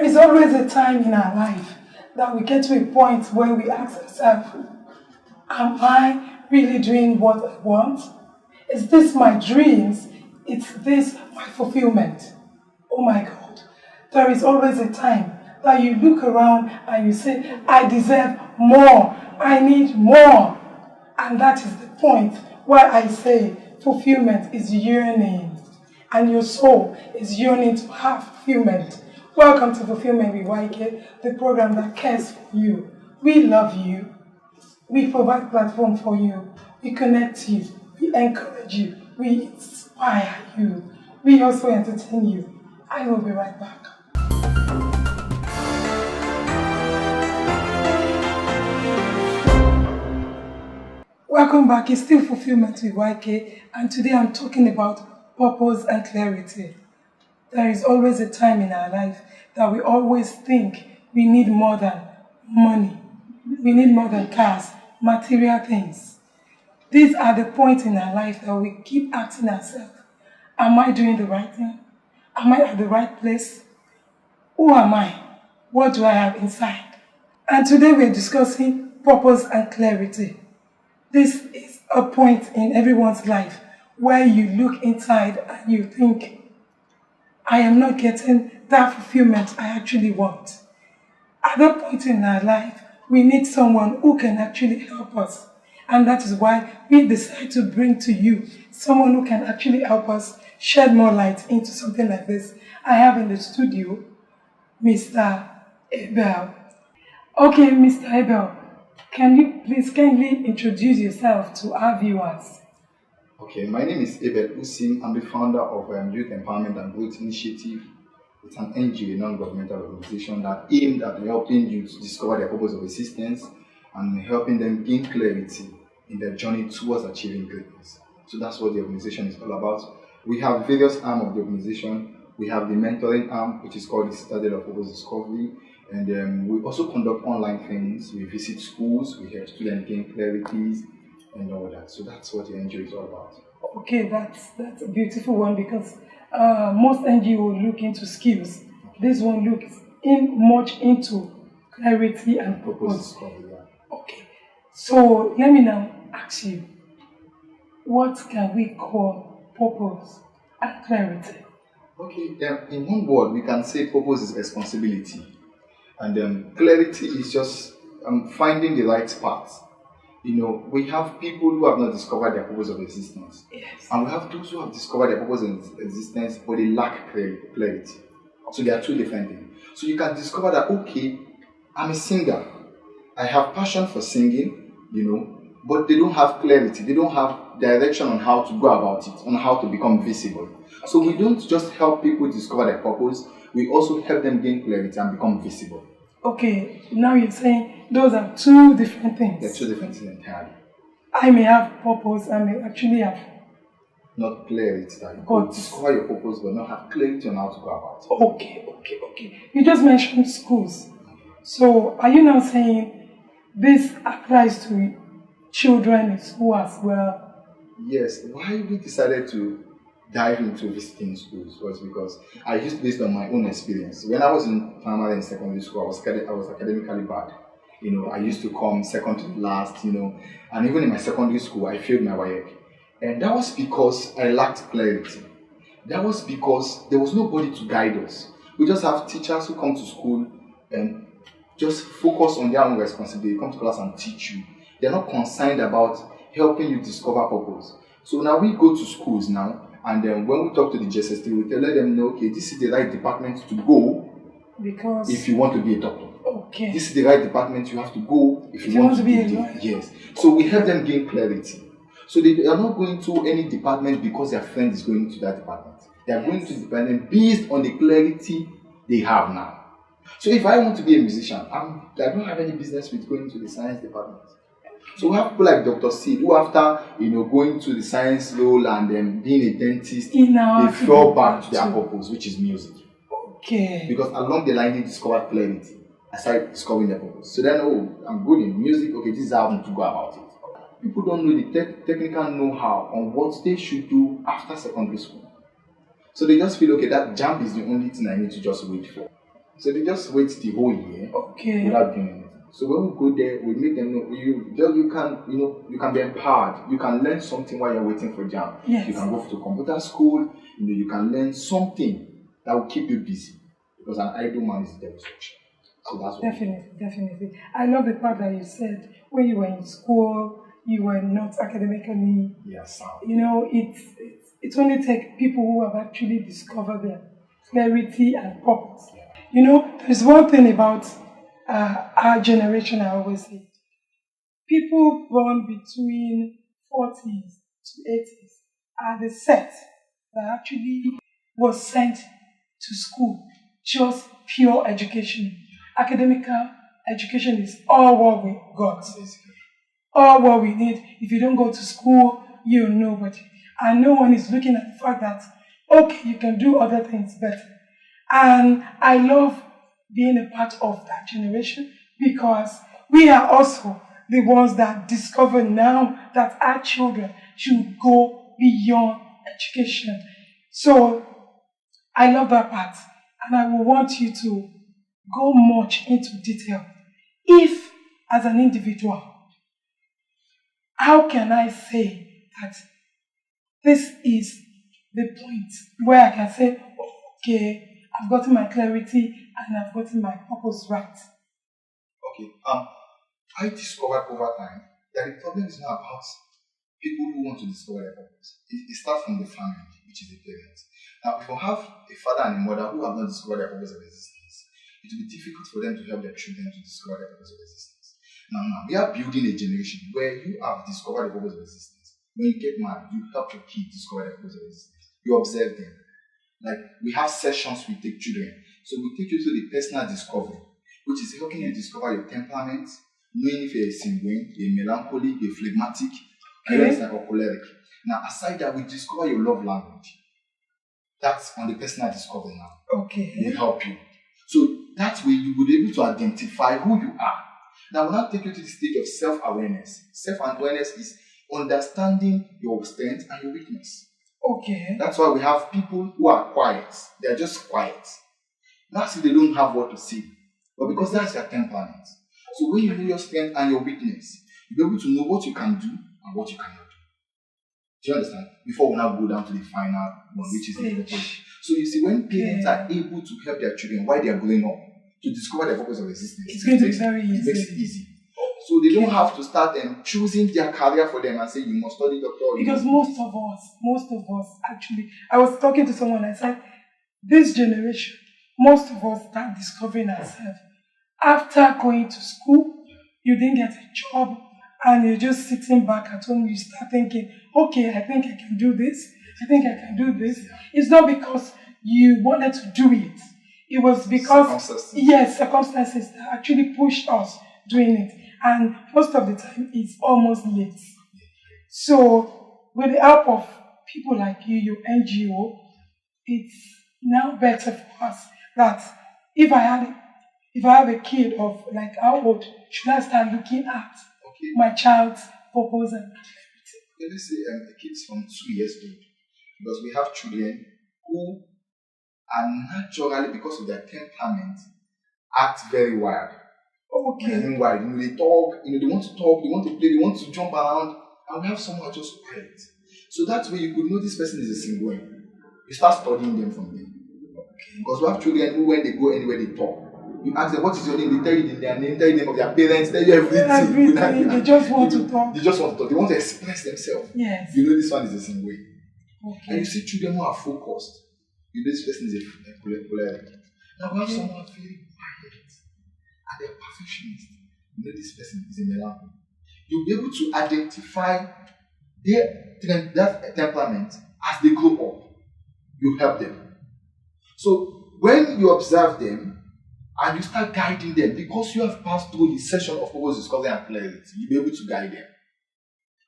There is always a time in our life that we get to a point where we ask ourselves, am I really doing what I want? Is this my dreams? Is this my fulfillment? Oh my God. There is always a time that you look around and you say, I deserve more. I need more. And that is the point where I say fulfillment is yearning. And your soul is yearning to have fulfillment. Welcome to Fulfillment with YK, the program that cares for you. We love you. We provide platform for you. We connect you. We encourage you. We inspire you. We also entertain you. I will be right back. Welcome back. It's still Fulfillment with YK, and today I'm talking about purpose and clarity. There is always a time in our life that we always think we need more than money. We need more than cars, material things. These are the points in our life that we keep asking ourselves, am I doing the right thing? Am I at the right place? Who am I? What do I have inside? And today we're discussing purpose and clarity. This is a point in everyone's life where you look inside and you think, I am not getting that fulfillment I actually want. At that point in our life, we need someone who can actually help us. And that is why we decide to bring to you someone who can actually help us shed more light into something like this. I have in the studio Mr. Abdul. Okay, Mr. Abdul, can you please kindly introduce yourself to our viewers? Okay, my name is Abdul Usim. I'm the founder of Youth Empowerment and Growth Initiative. It's an NGO, a non-governmental organization that aimed at helping youth discover their purpose of existence and helping them gain clarity in their journey towards achieving greatness. So that's what the organization is all about. We have various arms of the organization. We have the mentoring arm, which is called the Citadel of Purpose Discovery. And we also conduct online trainings. We visit schools, we help students gain clarities and all that. So that's what the NGO is all about. Okay, that's a beautiful one because most NGOs look into skills. This one looks much into clarity and purpose. Okay, so let me now ask you, what can we call purpose and clarity? Okay, in one word, we can say purpose is responsibility. And clarity is just finding the right path. You know, we have people who have not discovered their purpose of existence. Yes. And we have those who have discovered their purpose of existence, but they lack clarity. So there are two different things. So you can discover that, okay, I'm a singer. I have passion for singing, you know, but they don't have clarity. They don't have direction on how to go about it, on how to become visible. So we don't just help people discover their purpose, we also help them gain clarity and become visible. Okay, now you're saying those are two different things. They're two different things entirely. I may have purpose, I may actually have not clarity. That you could discover your purpose but not have clarity on how to go about it. Okay. You just mentioned schools. So are you now saying this applies to children in school as well? Yes. Why we decided to dive into visiting schools was because I used based on my own experience. When I was in primary and secondary school, I was academically bad. You know, I used to come second to last, you know, and even in my secondary school, I failed my WAEC. And that was because I lacked clarity. That was because there was nobody to guide us. We just have teachers who come to school and just focus on their own responsibility, come to class and teach you. They're not concerned about helping you discover purpose. So now we go to schools now, and then when we talk to the GSS3, we let them know, okay, this is the right department to go because if you want to be a doctor. Okay. This is the right department you have to go if you want to be a lawyer. Yes. So we help them gain clarity. So they are not going to any department because their friend is going to that department. They are going to the department based on the clarity they have now. So if I want to be a musician, I don't have any business with going to the science department. So we have people like Dr. Sid who after going to the science role and then being a dentist, they fall back to their purpose, which is music. Okay. Because along the line they discovered clarity. I started discovering their purpose. So then, I'm good in music. Okay, this is how I want to go about it. People don't know the technical know-how on what they should do after secondary school. So they just feel, okay, that jump is the only thing I need to just wait for. So they just wait the whole year without doing anything. So when we go there, we make them know you can be empowered. You can learn something while you're waiting for jam. Yes. You can go to computer school. You can learn something that will keep you busy, because an idle man is devil's worship. So that's what Definitely. I love the part that you said when you were in school, you were not academically. Yes. It only takes people who have actually discovered their clarity and purpose. Yeah. There's one thing about our generation, I always say. People born between 40s to 80s are the set that actually was sent to school, just pure education. Academical education is all what we got, all what we need. If you don't go to school, you're nobody. And no one is looking at the fact that, okay, you can do other things better. And I love being a part of that generation, because we are also the ones that discover now that our children should go beyond education. So I love that part, and I will want you to go much into detail. If, as an individual, how can I say that this is the point where I can say, okay, I've gotten my clarity and I've gotten my purpose right? Okay. I discovered over time that the problem is not about people who want to discover their purpose. It starts from the family, which is the parents. Now, if you have a father and a mother who have not discovered their purpose of existence, it will be difficult for them to help their children to discover their purpose of existence. Now, we are building a generation where you have discovered the purpose of existence. When you get married, you help your kids discover their purpose of existence. You observe them. Like, we have sessions we take children. So we take you through the personal discovery, which is helping you discover your temperament, knowing if you're a sanguine, a melancholic, a phlegmatic, or choleric. Now, aside that, we discover your love language. That's on the personal discovery now. Okay. We help you. So that way you will be able to identify who you are. Now, we'll now take you to the stage of self-awareness. Self-awareness is understanding your strength and your weakness. Okay. That's why we have people who are quiet. They're just quiet. Not if they don't have what to say, but because that's their temperament. So when you know your strength and your weakness, you'll be able to know what you can do and what you cannot do. Do you understand? Before we now go down to the final one, which is the purpose. So you see, when parents are able to help their children while they are growing up to discover their purpose of existence, it's going to be very easy. It makes it easy. So they don't have to start choosing their career for them and say you must study doctor. Because most of us actually, I was talking to someone, I said, this generation, most of us start discovering ourselves. After going to school, you didn't get a job, and you're just sitting back at home, you start thinking, okay, I think I can do this, I think I can do this. It's not because you wanted to do it. It was because, circumstances that actually pushed us doing it. And most of the time, it's almost late. So, with the help of people like you, your NGO, it's now better for us that if I have a kid of like how old should I start looking at my child's purpose and activity? Let's say the kids from 2 years old, because we have children who are naturally, because of their temperament, act very wild. Okay. And why? They talk, they want to talk, they want to play, they want to jump around, and we have someone just quiet. So that way you could know this person is a single. You start studying them from them. Okay. Because we have children who, when they go anywhere, they talk. You ask them, what is your name? They tell you their name, tell you the name of their parents, tell you everything. They just want to talk. They just want to talk. They want to express themselves. Yes. You know this one is a single. Okay. And you see children who are focused. You know this person is a choleric. Now we have someone very quiet. And they're perfectionist. You know this person is a melancholy. You'll be able to identify that temperament as they grow up. You help them. So when you observe them and you start guiding them, because you have passed through the session of purpose discovery and clarity, you'll be able to guide them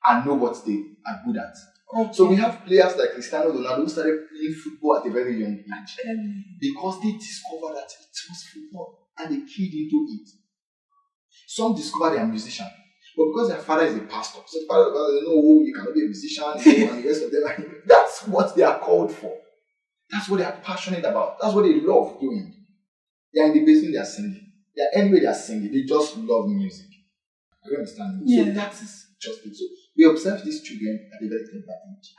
and know what they are good at. Okay. So we have players like Cristiano Ronaldo who started playing football at a very young age because they discovered that it was football and they keyed into it. Some discover they are musicians, but because their father is a pastor, so the father you cannot be a musician, and the rest of them, that's what they are called for. That's what they are passionate about. That's what they love doing. They are in the basement, they are singing. They are anywhere they are singing. They just love music. You understand me? Yeah. So that is just it. So we observe these children at a very tender age.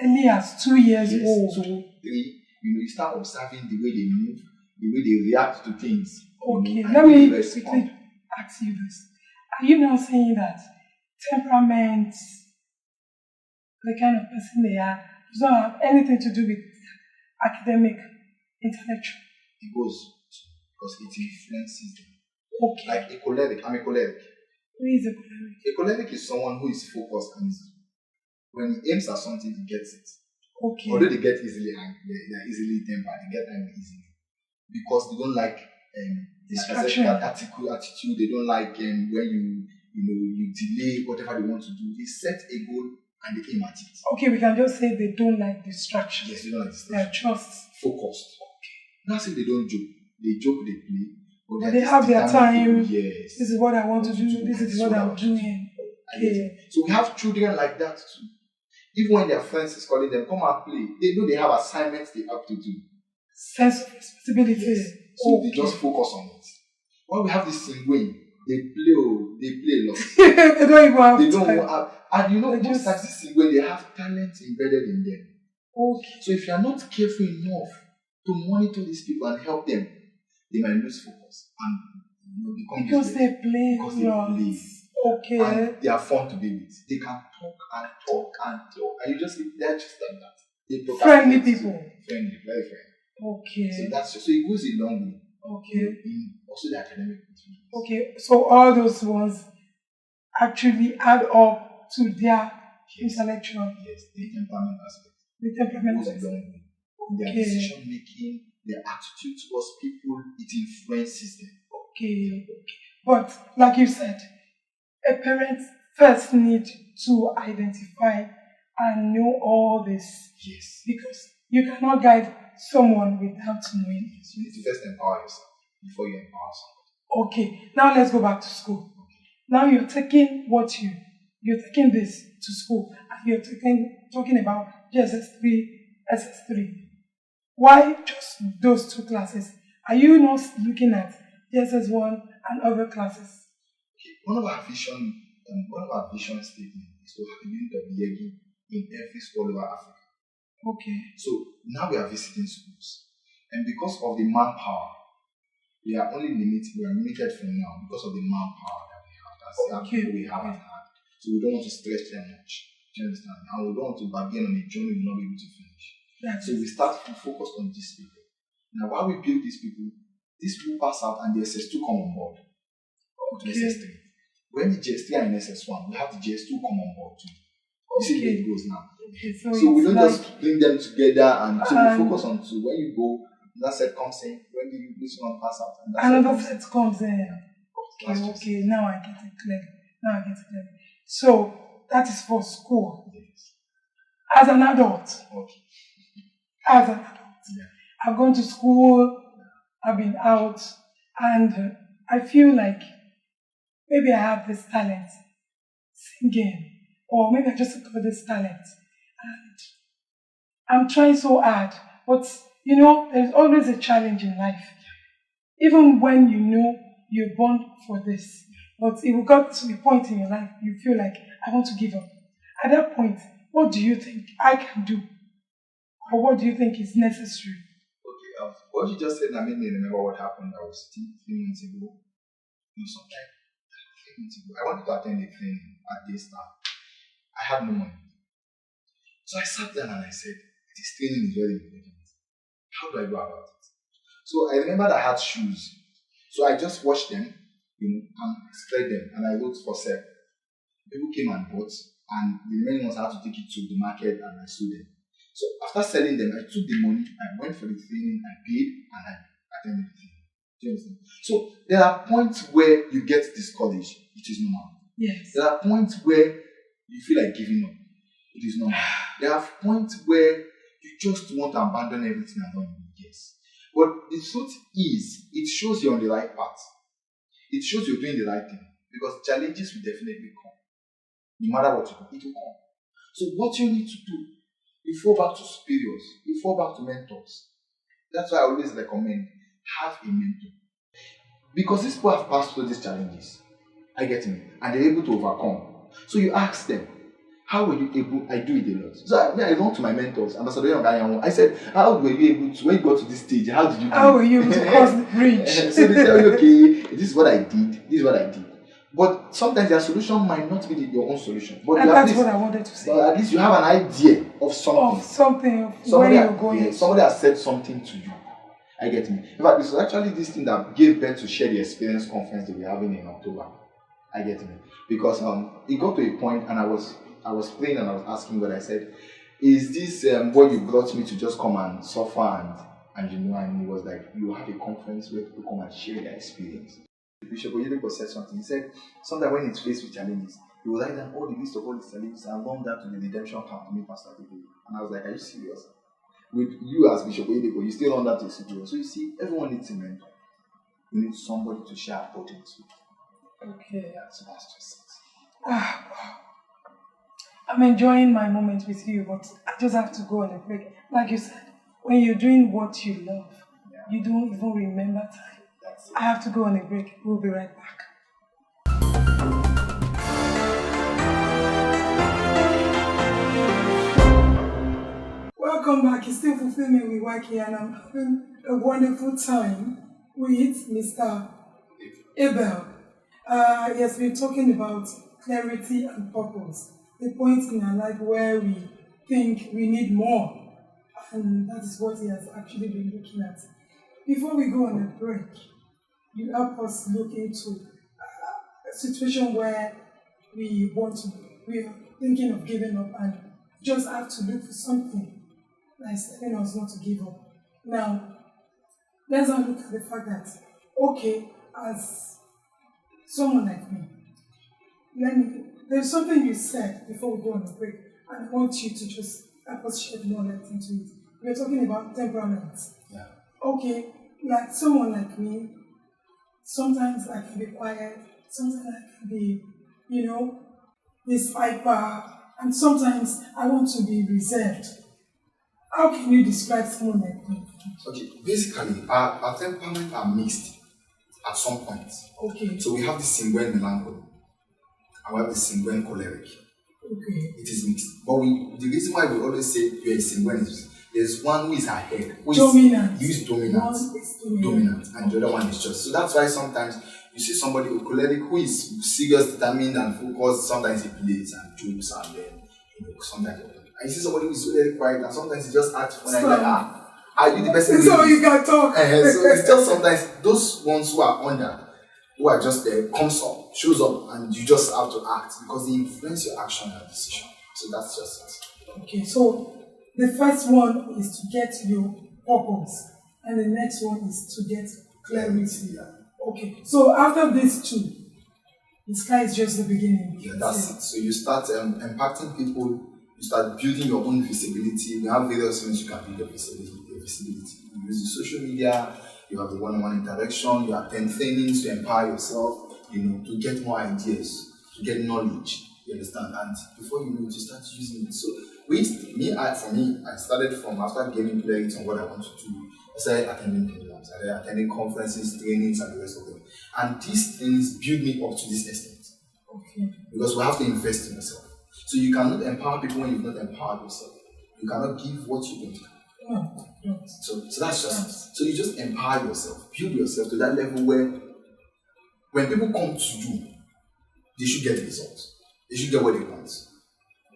Early as 2 years Yes, old. 2, 3. You start observing the way they move, the way they react to things. Okay, and let the way me they respond. quickly ask you this. Are you now saying that temperament, the kind of person they are, does not have anything to do with academic, intellectual? It goes because it influences them. Okay. Like a choleric. I'm a choleric. Who is a choleric? A choleric is someone who is focused and when he aims at something, he gets it. Okay. Although they get easily angry, they are easily tempered, they get angry easily because they don't like Distraction. attitude. They don't like when you delay whatever they want to do. They set a goal and they aim at it. Okay, we can just say they don't like distraction. Yes, they don't like They are distraction. just Focused. Okay. Not say they don't joke. They joke, they play. But they have their time. Yes. This is what I want to do. This is what I'm doing. Okay. So we have children like that too. Even when their friends is calling them, come and play, they know they have assignments they have to do. Sense of responsibility. Yes. So they just focus on it. When we have this Singway, they play a lot. They don't even have They don't time. have, and most artists Singway, they have talent embedded in them. Okay. So if you are not careful enough to monitor these people and help them, they might lose focus and become because they play. because they play. Okay. And they are fun to be with. They can talk and talk and talk. And you just they're just like that. They Friendly people. Friendly, very friendly. Okay. So that's just, so it goes a long way. Okay. In also the academic intelligence. Okay. So all those ones actually add up to their intellectual. Yes, the temperament aspect. The temperament goes a long way. Their decision making, their attitude towards people, it influences them. Okay. But like you said, a parent first need to identify and know all this. Yes. Because you cannot guide someone without knowing. Yes. You need to first empower yourself before you empower someone. Okay. Now let's go back to school. Okay. Now you're taking you're taking this to school and you're talking about GSS3, SS3. Why just those 2 classes? Are you not looking at GSS1 and other classes? One of our vision statements is to have a unit of Yegi in every school all over Africa. Okay. So now we are visiting schools, and because of the manpower, we are limited from now because of the manpower that we have. That's the people we have at hand. So we don't want to stretch them much. Do you understand? And we don't want to bargain on a journey we'll not be able to finish. So we start to focus on these people. Now, while we build these people pass out and the SS2 come on board. To SS3. When the GS3 are in SS1, we have the GS2 come on board too. You see where it goes now. Okay, so we don't just bring them together and so we focus on 2. When you go, that set comes in. When this one pass out, and another set comes in. Okay, now I get it clearly. So that is for school. Yes. As an adult. Okay. As an adult. Yeah. I've gone to school, I've been out, and I feel like maybe I have this talent, singing, or maybe I just got this talent. And I'm trying so hard, but there's always a challenge in life. Even when you know you're born for this, but if you got to a point in your life, you feel like, I want to give up. At that point, what do you think I can do? Or what do you think is necessary? Okay, what you just said now made me remember what happened. I was 3 months ago. Sometime 3 months ago, I wanted to attend a training at this time. I had no money. So I sat down and I said, this training is very important. How do I go about it? So I remember I had shoes. So I just washed them, and spread them, and I wrote for sale. People came and bought, and the remaining ones I had to take it to the market and I sold them. So after selling them, I took the money, I went for the training, I paid, and I attended the training. Do you understand? So there are points where you get discouraged. It is normal. Yes. There are points where you feel like giving up. It is normal. There are points where you just want to abandon everything and run. Yes. But the truth is, it shows you're on the right path. It shows you're doing the right thing. Because challenges will definitely come. No matter what you do, it will come. So what you need to do, you fall back to superiors, you fall back to mentors. That's why I always recommend, have a mentor. Because these people have passed through these challenges. I get me. And they're able to overcome. So you ask them, how were you able? I do it a lot. So I went to my mentors, Ambassador Yonga. I said, how were you able to, when you got to this stage, how did you do How were you able to cross the bridge? So they tell you, okay, this is what I did, this is what I did. But sometimes their solution might not be your own solution. But and that's what I wanted to say. But at least you have an idea of something. Of where you're going. Yeah, somebody has said something to you. I get me. In fact, this was actually this thing that gave birth to Share the Experience conference that we're having in October. I get me. Because it got to a point and I was praying and I was asking God, I said, is this what you brought me to just come and suffer and he was like, you have a conference where people come and share their experience. Bishop Owonikoko said something. He said, sometimes when it's faced with challenges, he will write down all the list of all the challenges and run down to the redemption camp to meet Pastor Abdul. And I was like, are you serious? With you as Bishop Owonikoko, you still run that to CPO. So you see, everyone needs a mentor. You need somebody to share burdens with. Okay. Yeah, so that's just it. Wow. I'm enjoying my moment with you, but I just have to go on a break. Like you said, when you're doing what you love, you don't even remember time. I have to go on a break. We'll be right back. Welcome back. It's still Fulfillment with YK, and I'm having a wonderful time with Mr. Abel. Yes, we're talking about clarity and purpose. The point in our life where we think we need more. And that is what he has actually been looking at. Before we go on a break, you help us look into a situation where we are thinking of giving up and just have to look for something that is telling us not to give up. Now, let's now look at the fact that, okay, as someone like me, there's something you said before we go on the break, and I want you to just help us shed more light into it. We're talking about temperament. Yeah. Okay, like someone like me, sometimes I can be quiet, sometimes I can be, this hyper, and sometimes I want to be reserved. How can you describe someone like me? Okay, basically, our temperaments are mixed at some point. Okay. So we have the sanguine melancholy, and we have the sanguine choleric. Okay. It is mixed. But the reason why we always say you're a sanguine is there's one who is ahead. Dominant. Who is dominant. One is dominant. And the other one is just. So that's why sometimes you see somebody with choleric who is serious, determined, and focused. Sometimes he plays and jokes and then, sometimes. And you see somebody who is very quiet and sometimes he just acts funny. Like, are you the best? So you can talk. So it's just sometimes those ones who are under, who are just there, comes up, shows up, and you just have to act because they influence your action and decision. So that's just it. Okay, so the first one is to get your purpose, and the next one is to get clarity. Yeah. Okay, so after these two, the sky is just the beginning. Yeah, that's it. So you start impacting people, you start building your own visibility. We have various ways you can build your visibility. You use the social media, you have the one-on-one interaction, you attend trainings to empower yourself, to get more ideas, to get knowledge. You understand? And before you know it, you start using it. So I started from after gaining clarity on what I want to do. I started attending programs, I started attending conferences, trainings, and the rest of them. And these things build me up to this extent. Okay. Because we have to invest in yourself. So you cannot empower people when you've not empowered yourself. You cannot give what you don't have. No. So that's just it. So you just empower yourself, build yourself to that level where when people come to you, they should get results. They should get what they want.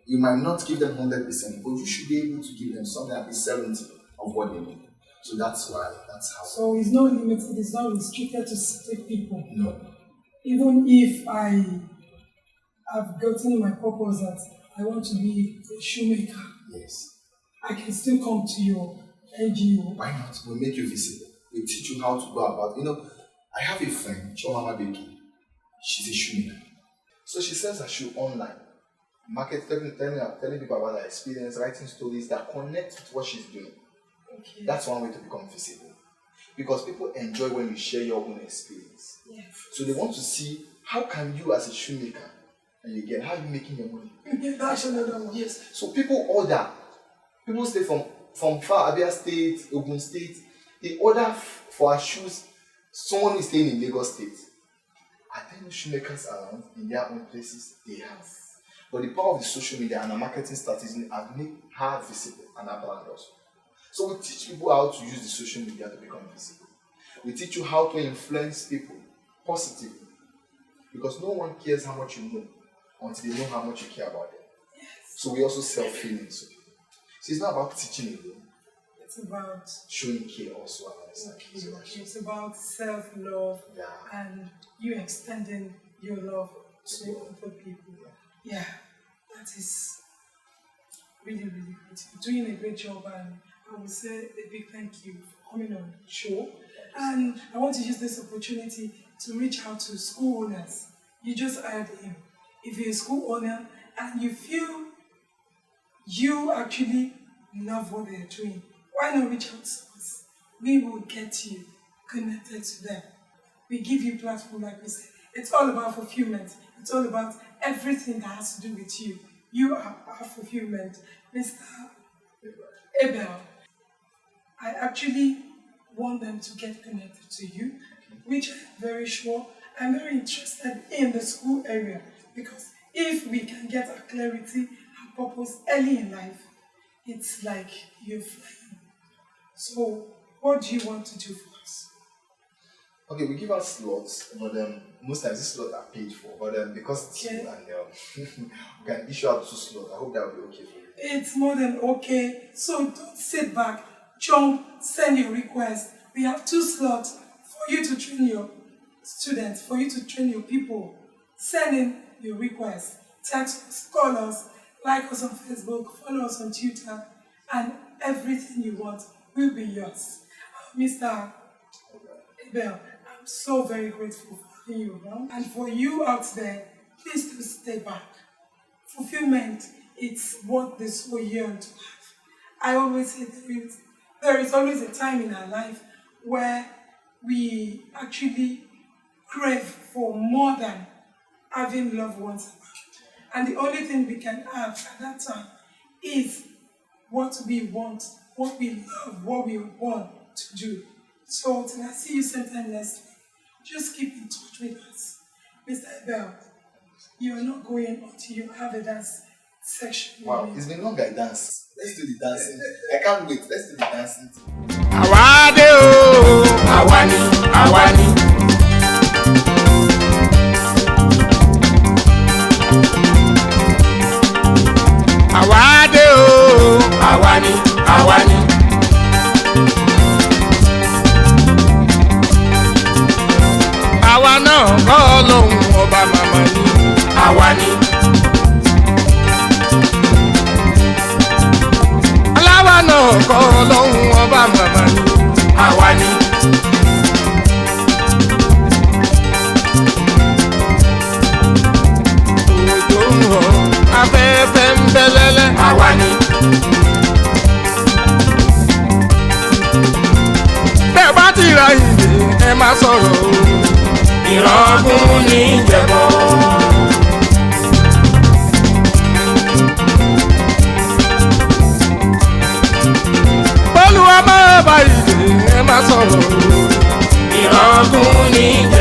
You might not give them 100%, but you should be able to give them something at least 70 of what they need. So that's how. So it's not limited, it's not restricted to certain people. No. Even if I have gotten my purpose that I want to be a shoemaker. Yes. I can still come to your NGO. Why not? We'll make you visible. We'll teach you how to go about. I have a friend, Chomama Beki. She's a shoemaker. So she sells her shoe online. Telling people about her experience, writing stories that connect with what she's doing. Okay. That's one way to become visible. Because people enjoy when you share your own experience. Yes. So they want to see how can you as a shoemaker, and how are you making your money? That's another one. Yes. So people order. People stay from far, Abia State, Ogun State. They order for our shoes Someone who is staying in Lagos State, are there no shoemakers around in their own places? They have. But the power of the social media and our marketing strategy have made her visible and her brand also. So we teach people how to use the social media to become visible. We teach you how to influence people positively. Because no one cares how much you know until they know how much you care about them. Yes. So we also sell feelings. So it's not about teaching alone. It's about showing care also. Okay. It's about self-love and you extending your love to other people. Yeah, that is really, really great. You're doing a great job, and I would say a big thank you for coming on the show. And I want to use this opportunity to reach out to school owners. You just hired him. If you're a school owner and you feel you actually love what they're doing, why not reach out to us? We will get you connected to them. We give you platform, like we said. It's all about fulfillment. It's all about everything that has to do with you. You are our fulfillment. Mr. Abel, I actually want them to get connected to you, which I'm very sure I'm very interested in the school area, because if we can get our clarity and purpose early in life, it's like you're flying. So, what do you want to do for us? Okay, we give out slots, but most times these slots are paid for. But because it's you and we can issue out 2 slots, I hope that will be okay for you. It's more than okay. So don't sit back, jump, send your request. We have 2 slots for you to train your students, for you to train your people. Send in your request. Text us, call us, like us on Facebook, follow us on Twitter, and everything you want will be yours. Mr. Abel, I'm so very grateful for having you around. And for you out there, please do stay back. Fulfillment, it's what the soul yearns to have. I always say there is always a time in our life where we actually crave for more than having loved ones around. And the only thing we can have at that time is what we want, what we love, what we want to do. So till I see you sometime next week, just keep in touch with us. Mr. Abel, you're not going until you have a dance section. Wow, it's been long I dance. Let's do the dancing. I can't wait. Let's do the dancing. Awade o, awani. Awade o, awani. Àwa náà kọ́ lóhùn ọba màmá ni. Awani. Aláwa náà kọ́ lóhùn ọba màmá ni. Awani. Òjò ń rọ̀, afẹ́fẹ́ ń bẹ́lẹ́lẹ́. Awani. Bẹ́ẹ̀ bá ti ra ìdè, ẹ má sọ̀rọ̀ o. Ìrọ̀gùn ní ìjẹ̀bọ̀. Olúwa máa bá ìdè, ẹ má sọ̀rọ̀ o. Ìrọ̀gùn ní ìjẹ̀bọ̀.